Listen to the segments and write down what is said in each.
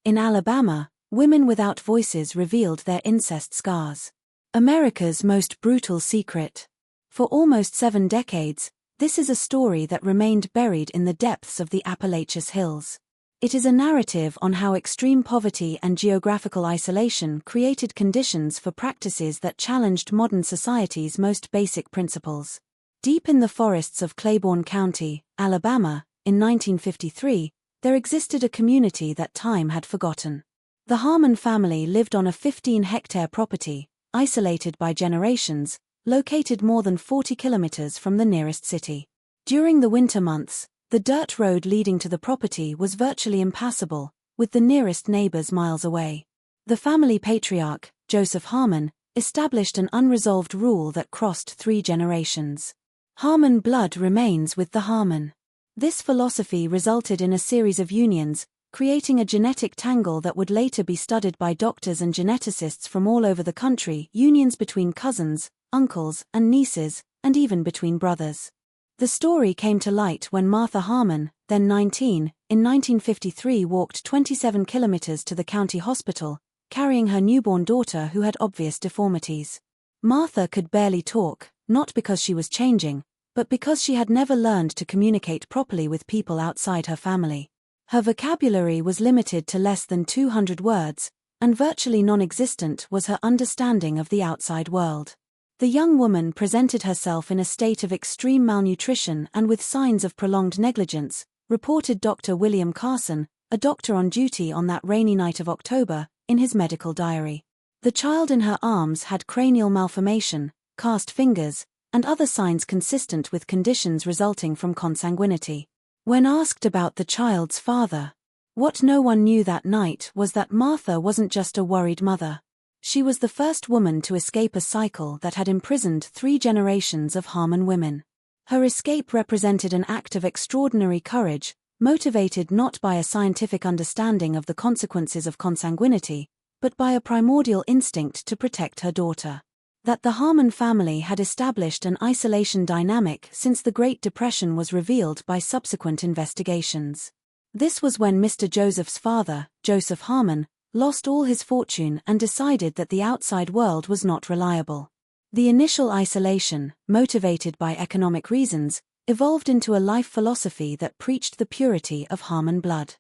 In Alabama, women without voices revealed their incest scars. America's most brutal secret. For almost 7 decades, this is a story that remained buried in the depths of the Appalachian Hills. It is a narrative on how extreme poverty and geographical isolation created conditions for practices that challenged modern society's most basic principles. Deep in the forests of Claiborne County, Alabama, in 1953, there existed a community that time had forgotten. The Harmon family lived on a 15-hectare property, isolated by generations, located more than 40 kilometers from the nearest city. During the winter months, the dirt road leading to the property was virtually impassable, with the nearest neighbors miles away. The family patriarch, Joseph Harmon, established an unresolved rule that crossed 3 generations. Harmon blood remains with the Harmon. This philosophy resulted in a series of unions, creating a genetic tangle that would later be studied by doctors and geneticists from all over the country, unions between cousins, uncles, and nieces, and even between brothers. The story came to light when Martha Harmon, then 19, in 1953 walked 27 kilometers to the county hospital, carrying her newborn daughter who had obvious deformities. Martha could barely talk, not because she was changing, but because she had never learned to communicate properly with people outside her family. Her vocabulary was limited to less than 200 words, and virtually non-existent was her understanding of the outside world. The young woman presented herself in a state of extreme malnutrition and with signs of prolonged negligence, reported Dr. William Carson, a doctor on duty on that rainy night of October, in his medical diary. The child in her arms had cranial malformation, cast fingers, and other signs consistent with conditions resulting from consanguinity. When asked about the child's father, what no one knew that night was that Martha wasn't just a worried mother. She was the first woman to escape a cycle that had imprisoned 3 generations of Harmon women. Her escape represented an act of extraordinary courage, motivated not by a scientific understanding of the consequences of consanguinity, but by a primordial instinct to protect her daughter. That the Harmon family had established an isolation dynamic since the Great Depression was revealed by subsequent investigations. This was when Mr. Joseph's father, Joseph Harmon, lost all his fortune and decided that the outside world was not reliable. The initial isolation, motivated by economic reasons, evolved into a life philosophy that preached the purity of Harmon blood.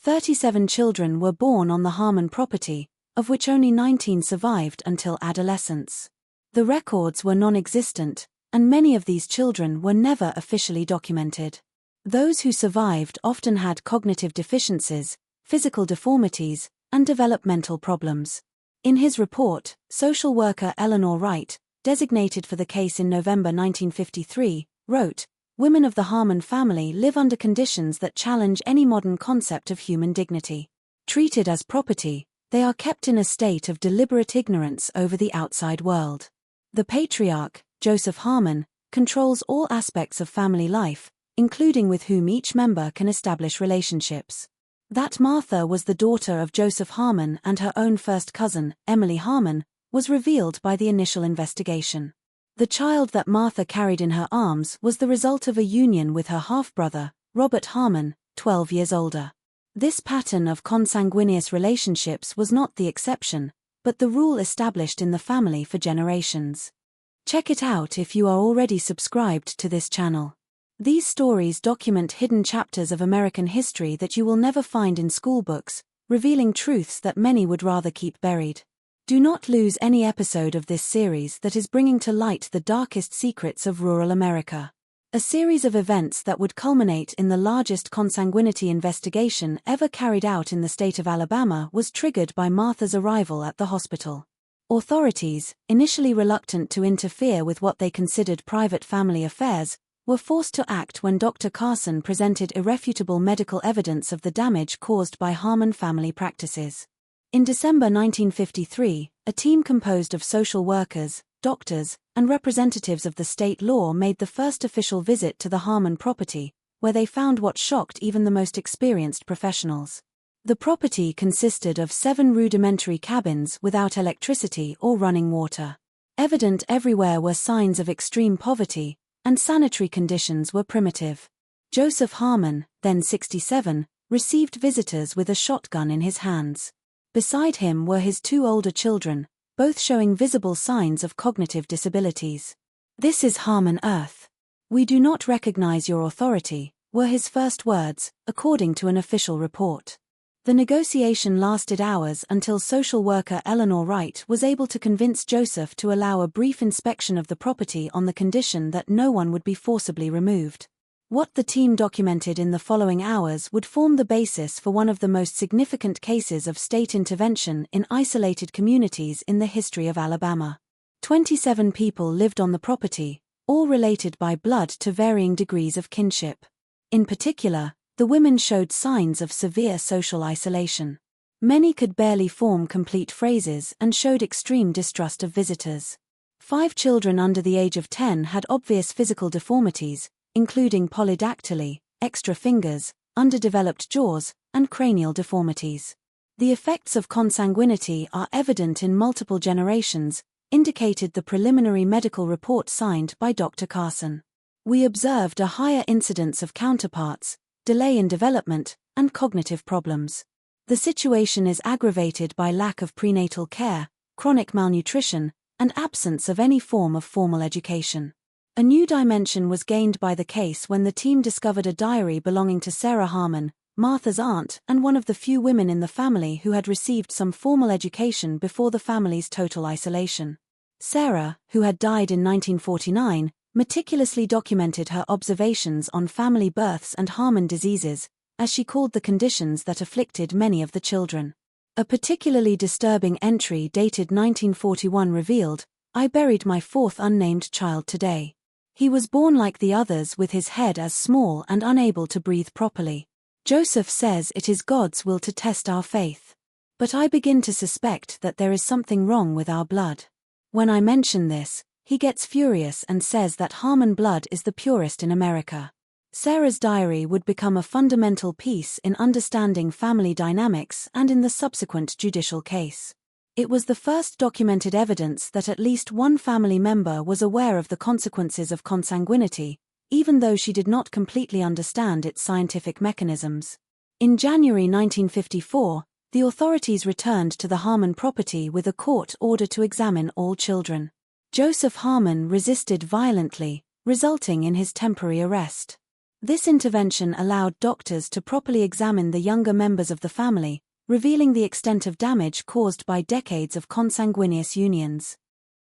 37 children were born on the Harmon property, of which only 19 survived until adolescence. The records were non-existent, and many of these children were never officially documented. Those who survived often had cognitive deficiencies, physical deformities, and developmental problems. In his report, social worker Eleanor Wright, designated for the case in November 1953, wrote, "Women of the Harmon family live under conditions that challenge any modern concept of human dignity. Treated as property, they are kept in a state of deliberate ignorance over the outside world. The patriarch, Joseph Harmon, controls all aspects of family life, including with whom each member can establish relationships." That Martha was the daughter of Joseph Harmon and her own first cousin, Emily Harmon, was revealed by the initial investigation. The child that Martha carried in her arms was the result of a union with her half-brother, Robert Harmon, 12 years older. This pattern of consanguineous relationships was not the exception, but the rule established in the family for generations. Check it out if you are already subscribed to this channel. These stories document hidden chapters of American history that you will never find in schoolbooks, revealing truths that many would rather keep buried. Do not lose any episode of this series that is bringing to light the darkest secrets of rural America. A series of events that would culminate in the largest consanguinity investigation ever carried out in the state of Alabama was triggered by Martha's arrival at the hospital. Authorities, initially reluctant to interfere with what they considered private family affairs, were forced to act when Dr. Carson presented irrefutable medical evidence of the damage caused by Harmon family practices. In December 1953, a team composed of social workers, doctors, and representatives of the state law made the first official visit to the Harmon property, where they found what shocked even the most experienced professionals. The property consisted of 7 rudimentary cabins without electricity or running water. Evident everywhere were signs of extreme poverty, and sanitary conditions were primitive. Joseph Harmon, then 67, received visitors with a shotgun in his hands. Beside him were his two older children, both showing visible signs of cognitive disabilities. "This is Harmon Earth. We do not recognize your authority," were his first words, according to an official report. The negotiation lasted hours until social worker Eleanor Wright was able to convince Joseph to allow a brief inspection of the property on the condition that no one would be forcibly removed. What the team documented in the following hours would form the basis for one of the most significant cases of state intervention in isolated communities in the history of Alabama. 27 people lived on the property, all related by blood to varying degrees of kinship. In particular, the women showed signs of severe social isolation. Many could barely form complete phrases and showed extreme distrust of visitors. 5 children under the age of 10 had obvious physical deformities, including polydactyly, extra fingers, underdeveloped jaws, and cranial deformities. The effects of consanguinity are evident in multiple generations, indicated the preliminary medical report signed by Dr. Carson. "We observed a higher incidence of counterparts, delay in development, and cognitive problems. The situation is aggravated by lack of prenatal care, chronic malnutrition, and absence of any form of formal education." A new dimension was gained by the case when the team discovered a diary belonging to Sarah Harmon, Martha's aunt and one of the few women in the family who had received some formal education before the family's total isolation. Sarah, who had died in 1949, meticulously documented her observations on family births and Harmon diseases, as she called the conditions that afflicted many of the children. A particularly disturbing entry dated 1941 revealed, "I buried my 4th unnamed child today. He was born like the others with his head as small and unable to breathe properly. Joseph says it is God's will to test our faith. But I begin to suspect that there is something wrong with our blood. When I mention this, he gets furious and says that Harmon blood is the purest in America." Sarah's diary would become a fundamental piece in understanding family dynamics and in the subsequent judicial case. It was the first documented evidence that at least one family member was aware of the consequences of consanguinity, even though she did not completely understand its scientific mechanisms. In January 1954, the authorities returned to the Harmon property with a court order to examine all children. Joseph Harmon resisted violently, resulting in his temporary arrest. This intervention allowed doctors to properly examine the younger members of the family, revealing the extent of damage caused by decades of consanguineous unions.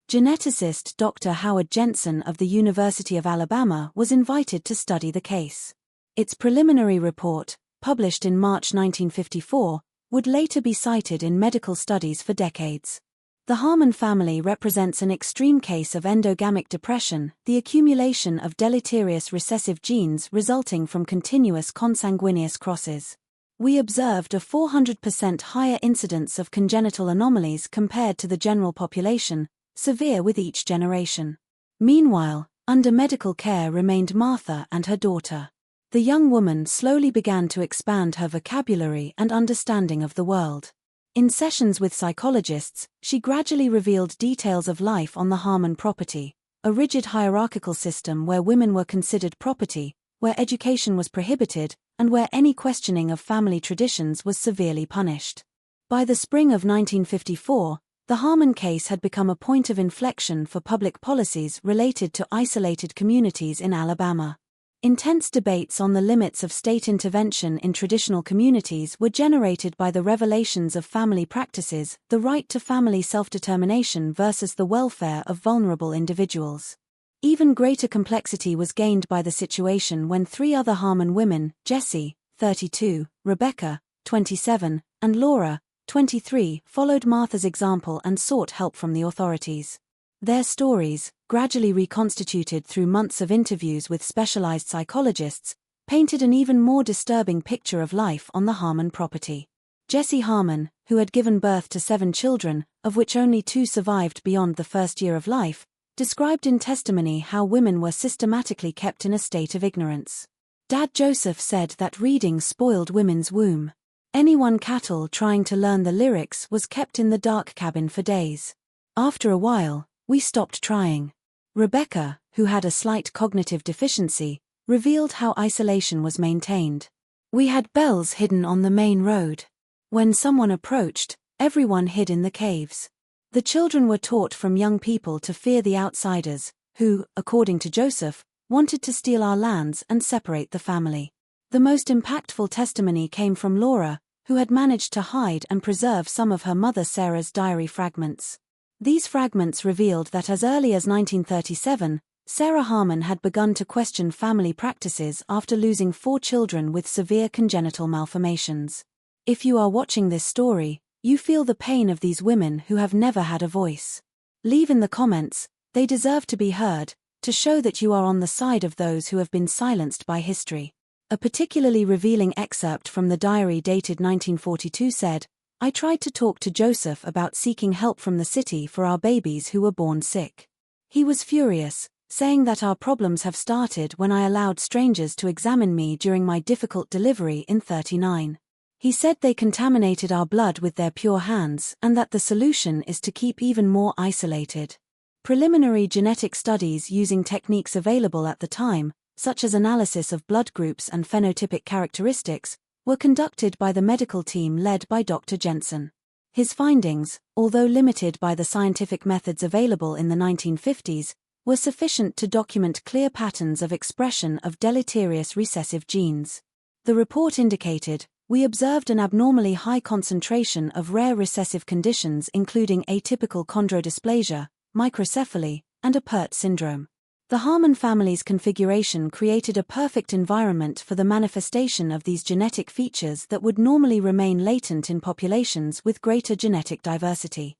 Geneticist Dr. Howard Jensen of the University of Alabama was invited to study the case. Its preliminary report, published in March 1954, would later be cited in medical studies for decades. The Harmon family represents an extreme case of endogamic depression, the accumulation of deleterious recessive genes resulting from continuous consanguineous crosses. We observed a 400% higher incidence of congenital anomalies compared to the general population, severe with each generation. Meanwhile, under medical care remained Martha and her daughter. The young woman slowly began to expand her vocabulary and understanding of the world. In sessions with psychologists, she gradually revealed details of life on the Harmon property, a rigid hierarchical system where women were considered property, where education was prohibited, and where any questioning of family traditions was severely punished. By the spring of 1954, the Harmon case had become a point of inflection for public policies related to isolated communities in Alabama. Intense debates on the limits of state intervention in traditional communities were generated by the revelations of family practices, the right to family self-determination versus the welfare of vulnerable individuals. Even greater complexity was gained by the situation when 3 other Harmon women, Jessie, 32, Rebecca, 27, and Laura, 23, followed Martha's example and sought help from the authorities. Their stories, gradually reconstituted through months of interviews with specialized psychologists, painted an even more disturbing picture of life on the Harmon property. Jessie Harmon, who had given birth to 7 children, of which only 2 survived beyond the first year of life, described in testimony how women were systematically kept in a state of ignorance. Dad Joseph said that reading spoiled women's womb. Anyone cattle trying to learn the lyrics was kept in the dark cabin for days. After a while, we stopped trying. Rebecca, who had a slight cognitive deficiency, revealed how isolation was maintained. We had bells hidden on the main road. When someone approached, everyone hid in the caves. The children were taught from young people to fear the outsiders, who, according to Joseph, wanted to steal our lands and separate the family. The most impactful testimony came from Laura, who had managed to hide and preserve some of her mother Sarah's diary fragments. These fragments revealed that as early as 1937, Sarah Harmon had begun to question family practices after losing 4 children with severe congenital malformations. If you are watching this story, you feel the pain of these women who have never had a voice. Leave in the comments, "They deserve to be heard," to show that you are on the side of those who have been silenced by history. A particularly revealing excerpt from the diary dated 1942 said, "I tried to talk to Joseph about seeking help from the city for our babies who were born sick. He was furious, saying that our problems have started when I allowed strangers to examine me during my difficult delivery in 39. He said they contaminated our blood with their pure hands and that the solution is to keep even more isolated." Preliminary genetic studies using techniques available at the time, such as analysis of blood groups and phenotypic characteristics, were conducted by the medical team led by Dr. Jensen. His findings, although limited by the scientific methods available in the 1950s, were sufficient to document clear patterns of expression of deleterious recessive genes. The report indicated, "We observed an abnormally high concentration of rare recessive conditions including atypical chondrodysplasia, microcephaly, and a Pert syndrome." The Harmon family's configuration created a perfect environment for the manifestation of these genetic features that would normally remain latent in populations with greater genetic diversity.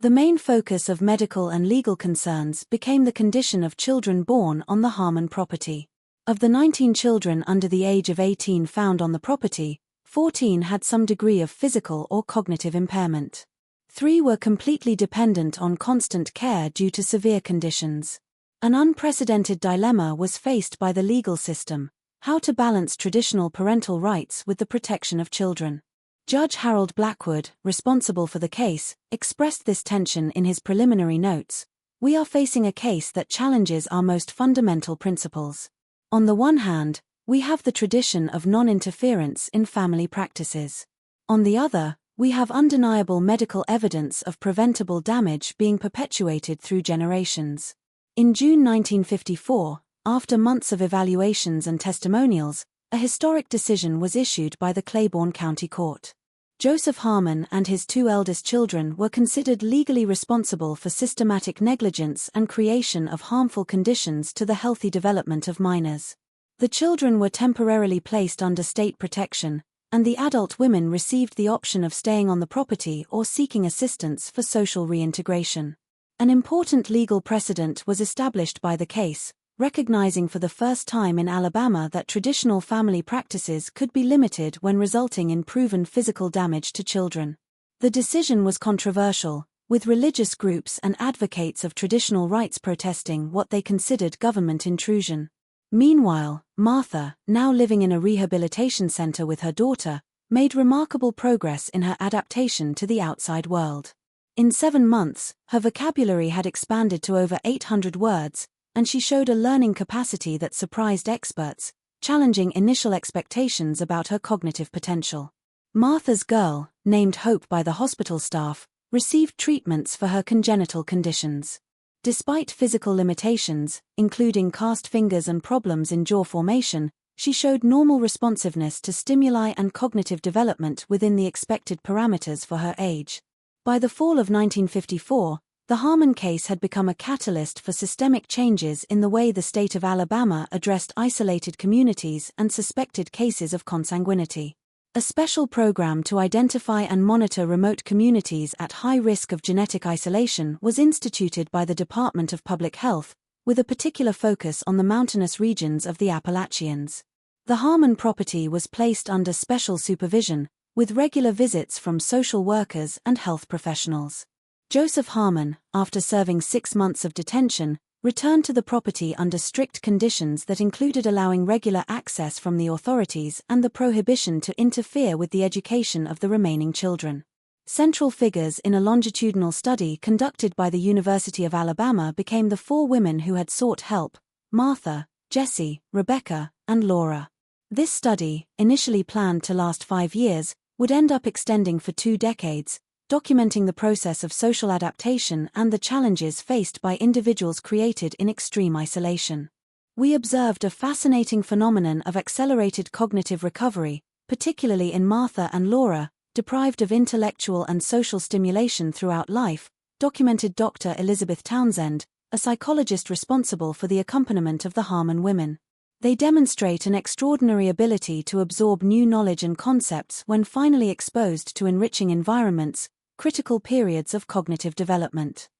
The main focus of medical and legal concerns became the condition of children born on the Harmon property. Of the 19 children under the age of 18 found on the property, 14 had some degree of physical or cognitive impairment. 3 were completely dependent on constant care due to severe conditions. An unprecedented dilemma was faced by the legal system: how to balance traditional parental rights with the protection of children. Judge Harold Blackwood, responsible for the case, expressed this tension in his preliminary notes: "We are facing a case that challenges our most fundamental principles. On the one hand, we have the tradition of non-interference in family practices. On the other, we have undeniable medical evidence of preventable damage being perpetuated through generations." In June 1954, after months of evaluations and testimonials, a historic decision was issued by the Claiborne County Court. Joseph Harmon and his 2 eldest children were considered legally responsible for systematic negligence and creation of harmful conditions to the healthy development of minors. The children were temporarily placed under state protection, and the adult women received the option of staying on the property or seeking assistance for social reintegration. An important legal precedent was established by the case, recognizing for the first time in Alabama that traditional family practices could be limited when resulting in proven physical damage to children. The decision was controversial, with religious groups and advocates of traditional rights protesting what they considered government intrusion. Meanwhile, Martha, now living in a rehabilitation center with her daughter, made remarkable progress in her adaptation to the outside world. In 7 months, her vocabulary had expanded to over 800 words, and she showed a learning capacity that surprised experts, challenging initial expectations about her cognitive potential. Martha's girl, named Hope by the hospital staff, received treatments for her congenital conditions. Despite physical limitations, including cast fingers and problems in jaw formation, she showed normal responsiveness to stimuli and cognitive development within the expected parameters for her age. By the fall of 1954, the Harmon case had become a catalyst for systemic changes in the way the state of Alabama addressed isolated communities and suspected cases of consanguinity. A special program to identify and monitor remote communities at high risk of genetic isolation was instituted by the Department of Public Health, with a particular focus on the mountainous regions of the Appalachians. The Harmon property was placed under special supervision, with regular visits from social workers and health professionals. Joseph Harmon, after serving 6 months of detention, returned to the property under strict conditions that included allowing regular access from the authorities and the prohibition to interfere with the education of the remaining children. Central figures in a longitudinal study conducted by the University of Alabama became the 4 women who had sought help: Martha, Jessie, Rebecca, and Laura. This study, initially planned to last 5 years, would end up extending for 2 decades, documenting the process of social adaptation and the challenges faced by individuals created in extreme isolation. We observed a fascinating phenomenon of accelerated cognitive recovery, particularly in Martha and Laura, deprived of intellectual and social stimulation throughout life, documented Dr. Elizabeth Townsend, a psychologist responsible for the accompaniment of the Harmon women. They demonstrate an extraordinary ability to absorb new knowledge and concepts when finally exposed to enriching environments, critical periods of cognitive development.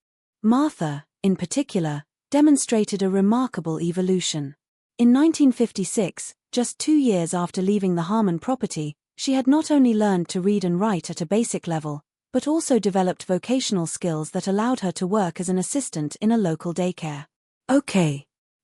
Martha, in particular, demonstrated a remarkable evolution. In 1956, just 2 years after leaving the Harmon property, she had not only learned to read and write at a basic level, but also developed vocational skills that allowed her to work as an assistant in a local daycare.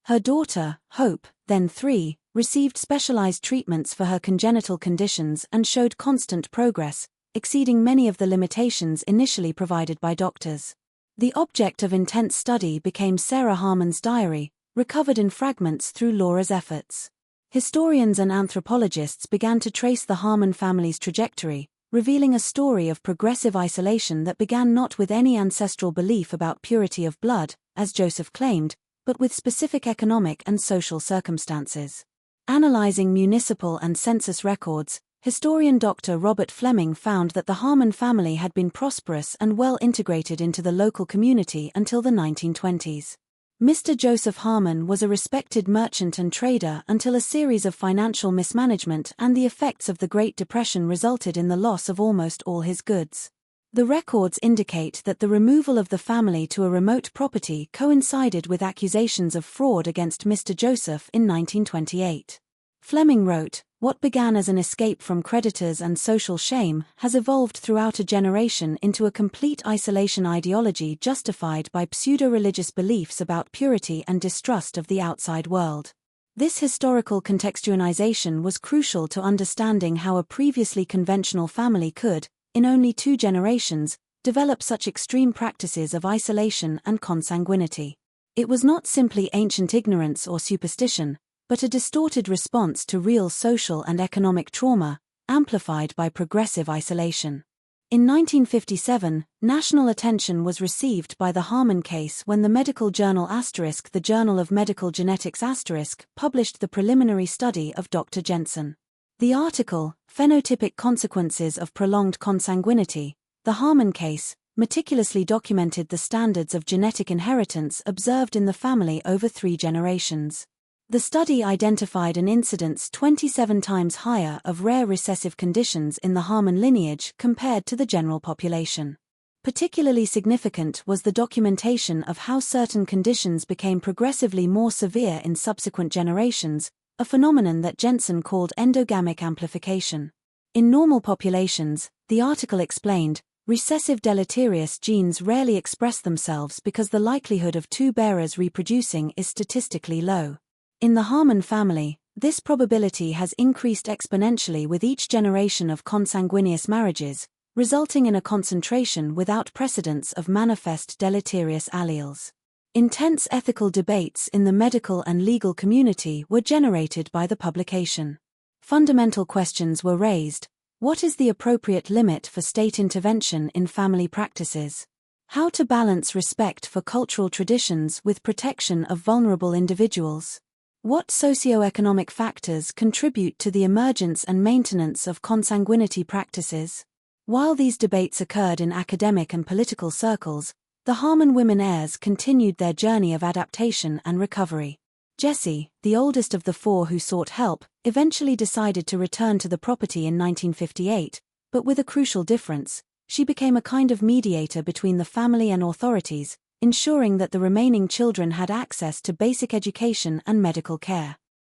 Her daughter, Hope, then 3, received specialized treatments for her congenital conditions and showed constant progress, exceeding many of the limitations initially provided by doctors. The object of intense study became Sarah Harmon's diary, recovered in fragments through Laura's efforts. Historians and anthropologists began to trace the Harmon family's trajectory, revealing a story of progressive isolation that began not with any ancestral belief about purity of blood, as Joseph claimed, but with specific economic and social circumstances. Analyzing municipal and census records, historian Dr. Robert Fleming found that the Harmon family had been prosperous and well integrated into the local community until the 1920s. Mr. Joseph Harmon was a respected merchant and trader until a series of financial mismanagement and the effects of the Great Depression resulted in the loss of almost all his goods. The records indicate that the removal of the family to a remote property coincided with accusations of fraud against Mr. Joseph in 1928. Fleming wrote, "What began as an escape from creditors and social shame has evolved throughout a generation into a complete isolation ideology justified by pseudo-religious beliefs about purity and distrust of the outside world." This historical contextualization was crucial to understanding how a previously conventional family could, in only 2 generations, develop such extreme practices of isolation and consanguinity. It was not simply ancient ignorance or superstition, but a distorted response to real social and economic trauma, amplified by progressive isolation. In 1957, national attention was received by the Harmon case when the medical journal *, the Journal of Medical Genetics *, published the preliminary study of Dr. Jensen. The article, Phenotypic Consequences of Prolonged Consanguinity, the Harmon case, meticulously documented the standards of genetic inheritance observed in the family over 3 generations. The study identified an incidence 27 times higher of rare recessive conditions in the Harmon lineage compared to the general population. Particularly significant was the documentation of how certain conditions became progressively more severe in subsequent generations, a phenomenon that Jensen called endogamic amplification. In normal populations, the article explained, recessive deleterious genes rarely express themselves because the likelihood of 2 bearers reproducing is statistically low. In the Harmon family, this probability has increased exponentially with each generation of consanguineous marriages, resulting in a concentration without precedents of manifest deleterious alleles. Intense ethical debates in the medical and legal community were generated by the publication. Fundamental questions were raised. What is the appropriate limit for state intervention in family practices? How to balance respect for cultural traditions with protection of vulnerable individuals? What socioeconomic factors contribute to the emergence and maintenance of consanguinity practices? While these debates occurred in academic and political circles, the Harmon women heirs continued their journey of adaptation and recovery. Jessie, the oldest of the 4 who sought help, eventually decided to return to the property in 1958, but with a crucial difference: she became a kind of mediator between the family and authorities, ensuring that the remaining children had access to basic education and medical care.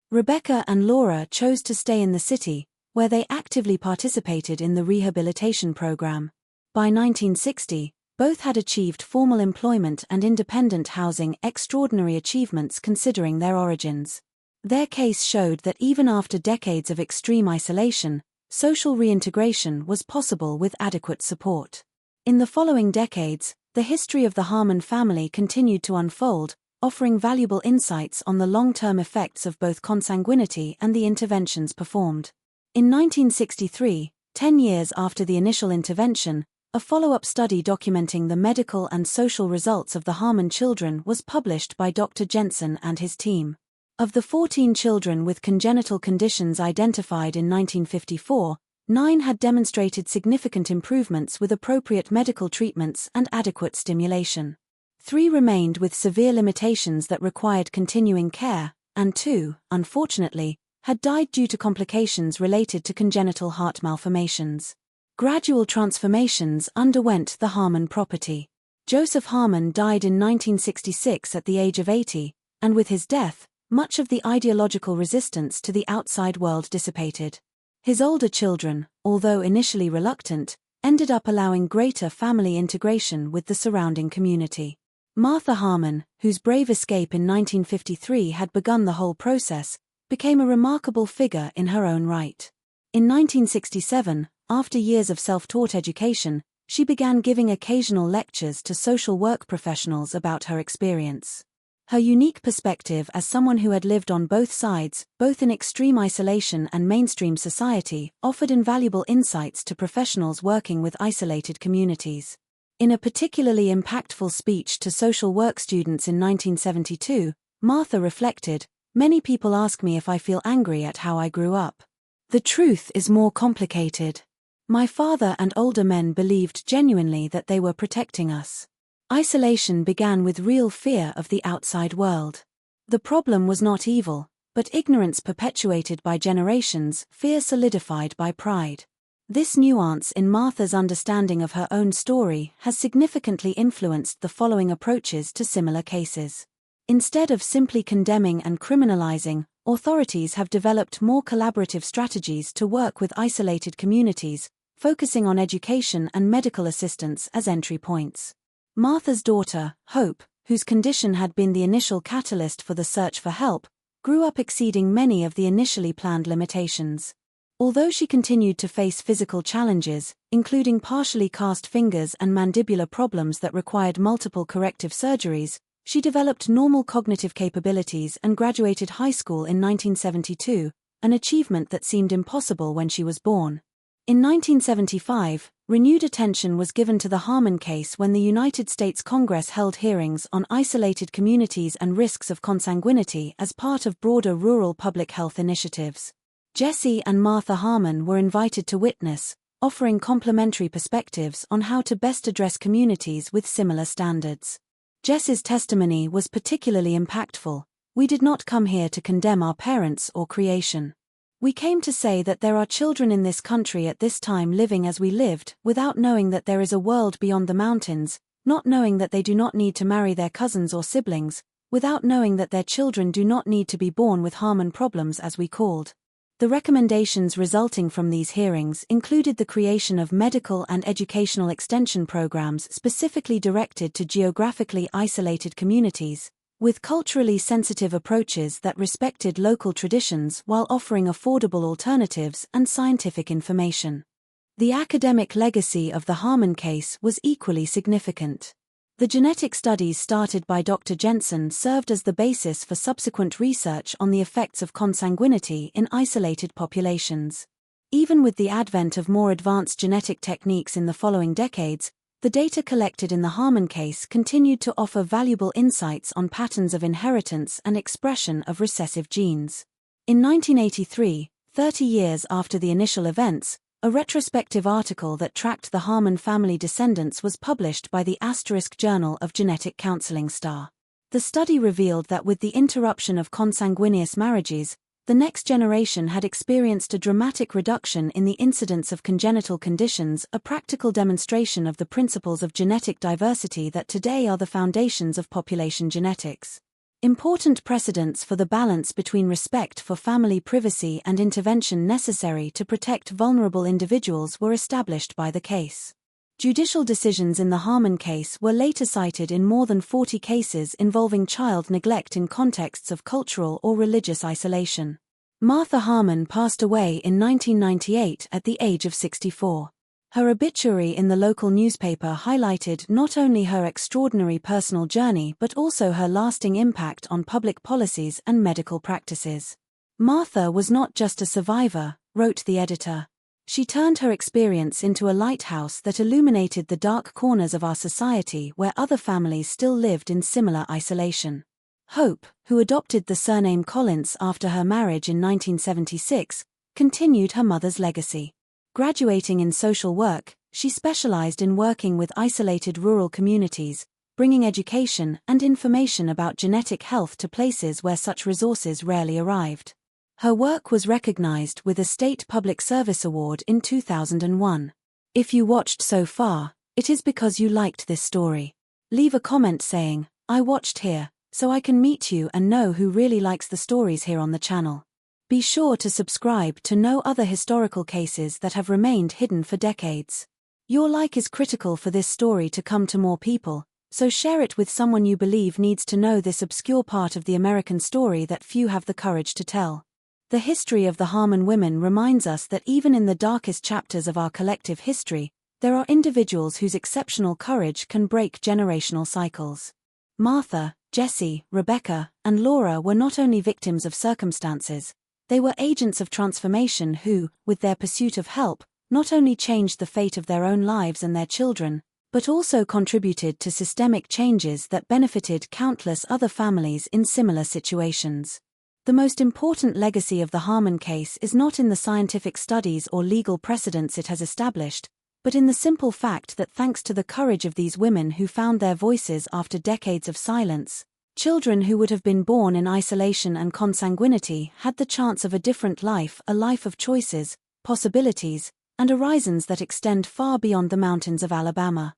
Rebecca and Laura chose to stay in the city, where they actively participated in the rehabilitation program. By 1960, both had achieved formal employment and independent housing, extraordinary achievements considering their origins. Their case showed that even after decades of extreme isolation, social reintegration was possible with adequate support. In the following decades, the history of the Harmon family continued to unfold, offering valuable insights on the long-term effects of both consanguinity and the interventions performed. In 1963, 10 years after the initial intervention, a follow-up study documenting the medical and social results of the Harmon children was published by Dr. Jensen and his team. Of the 14 children with congenital conditions identified in 1954, 9 had demonstrated significant improvements with appropriate medical treatments and adequate stimulation. 3 remained with severe limitations that required continuing care, and 2, unfortunately, had died due to complications related to congenital heart malformations. Gradual transformations underwent the Harmon property. Joseph Harmon died in 1966 at the age of 80, and with his death, much of the ideological resistance to the outside world dissipated. His older children, although initially reluctant, ended up allowing greater family integration with the surrounding community. Martha Harmon, whose brave escape in 1953 had begun the whole process, became a remarkable figure in her own right. In 1967, after years of self-taught education, she began giving occasional lectures to social work professionals about her experience. Her unique perspective as someone who had lived on both sides, both in extreme isolation and mainstream society, offered invaluable insights to professionals working with isolated communities. In a particularly impactful speech to social work students in 1972, Martha reflected, "Many people ask me if I feel angry at how I grew up. The truth is more complicated. My father and older men believed genuinely that they were protecting us. Isolation began with real fear of the outside world. The problem was not evil, but ignorance perpetuated by generations, fear solidified by pride." This nuance in Martha's understanding of her own story has significantly influenced the following approaches to similar cases. Instead of simply condemning and criminalizing, authorities have developed more collaborative strategies to work with isolated communities, focusing on education and medical assistance as entry points. Martha's daughter, Hope, whose condition had been the initial catalyst for the search for help, grew up exceeding many of the initially planned limitations. Although she continued to face physical challenges, including partially cast fingers and mandibular problems that required multiple corrective surgeries, she developed normal cognitive capabilities and graduated high school in 1972, an achievement that seemed impossible when she was born. In 1975, renewed attention was given to the Harmon case when the United States Congress held hearings on isolated communities and risks of consanguinity as part of broader rural public health initiatives. Jesse and Martha Harmon were invited to witness, offering complementary perspectives on how to best address communities with similar standards. Jess's testimony was particularly impactful. "We did not come here to condemn our parents or creation. We came to say that there are children in this country at this time living as we lived, without knowing that there is a world beyond the mountains, not knowing that they do not need to marry their cousins or siblings, without knowing that their children do not need to be born with Harmon problems as we called." The recommendations resulting from these hearings included the creation of medical and educational extension programs specifically directed to geographically isolated communities, with culturally sensitive approaches that respected local traditions while offering affordable alternatives and scientific information. The academic legacy of the Harmon case was equally significant. The genetic studies started by Dr. Jensen served as the basis for subsequent research on the effects of consanguinity in isolated populations. Even with the advent of more advanced genetic techniques in the following decades, the data collected in the Harmon case continued to offer valuable insights on patterns of inheritance and expression of recessive genes. In 1983, 30 years after the initial events, a retrospective article that tracked the Harmon family descendants was published by the * Journal of Genetic Counseling Star. The study revealed that with the interruption of consanguineous marriages, the next generation had experienced a dramatic reduction in the incidence of congenital conditions, a practical demonstration of the principles of genetic diversity that today are the foundations of population genetics. Important precedents for the balance between respect for family privacy and intervention necessary to protect vulnerable individuals were established by the case. Judicial decisions in the Harmon case were later cited in more than 40 cases involving child neglect in contexts of cultural or religious isolation. Martha Harmon passed away in 1998 at the age of 64. Her obituary in the local newspaper highlighted not only her extraordinary personal journey but also her lasting impact on public policies and medical practices. Martha was not just a survivor, wrote the editor. She turned her experience into a lighthouse that illuminated the dark corners of our society where other families still lived in similar isolation. Hope, who adopted the surname Collins after her marriage in 1976, continued her mother's legacy. Graduating in social work, she specialized in working with isolated rural communities, bringing education and information about genetic health to places where such resources rarely arrived. Her work was recognized with a State Public Service Award in 2001. If you watched so far, it is because you liked this story. Leave a comment saying, "I watched here," so I can meet you and know who really likes the stories here on the channel. Be sure to subscribe to know other historical cases that have remained hidden for decades. Your like is critical for this story to come to more people, so share it with someone you believe needs to know this obscure part of the American story that few have the courage to tell. The history of the Harmon women reminds us that even in the darkest chapters of our collective history, there are individuals whose exceptional courage can break generational cycles. Martha, Jessie, Rebecca, and Laura were not only victims of circumstances, they were agents of transformation who, with their pursuit of help, not only changed the fate of their own lives and their children, but also contributed to systemic changes that benefited countless other families in similar situations. The most important legacy of the Harmon case is not in the scientific studies or legal precedents it has established, but in the simple fact that thanks to the courage of these women who found their voices after decades of silence, children who would have been born in isolation and consanguinity had the chance of a different life, a life of choices, possibilities, and horizons that extend far beyond the mountains of Alabama.